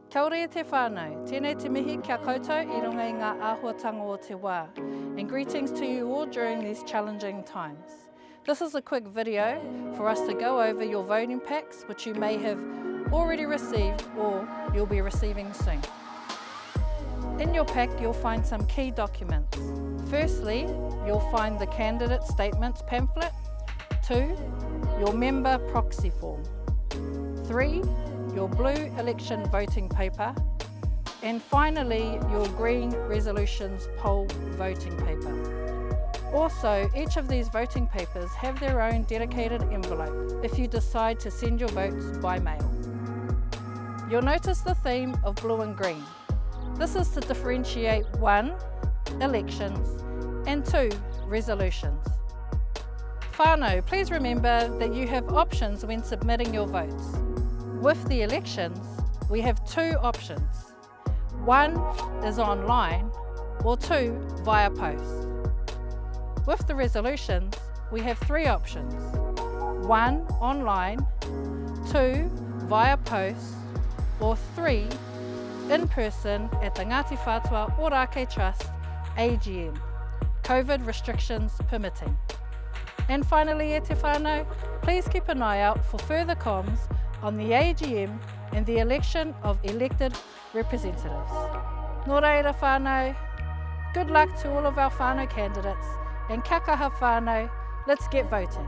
Kia ora e te whānau, tēnei te mihi kia koutou I runga I ngā āhuatanga o te wā, and greetings to you all during these challenging times. This is a quick video for us to go over your voting packs, which you may have already received or you'll be receiving soon. In your pack, you'll find some key documents. Firstly, you'll find the candidate statements pamphlet. 2, your member proxy form. 3, your blue election voting paper. And finally, your green resolutions poll voting paper. Also, each of these voting papers have their own dedicated envelope if you decide to send your votes by mail. You'll notice the theme of blue and green. This is to differentiate 1, elections, and 2, resolutions. Whānau, please remember that you have options when submitting your votes. With the elections, we have 2 options. 1 is online, or 2 via post. With the resolutions, we have 3 options. 1 online, 2 via post, or 3 in person at the Ngāti Whātua Ōrākei Trust AGM, COVID restrictions permitting. And finally, e te whānau, please keep an eye out for further comms on the AGM and the election of elected representatives. Nō reira whānau, good luck to all of our whānau candidates, and kia kaha whānau, let's get voting.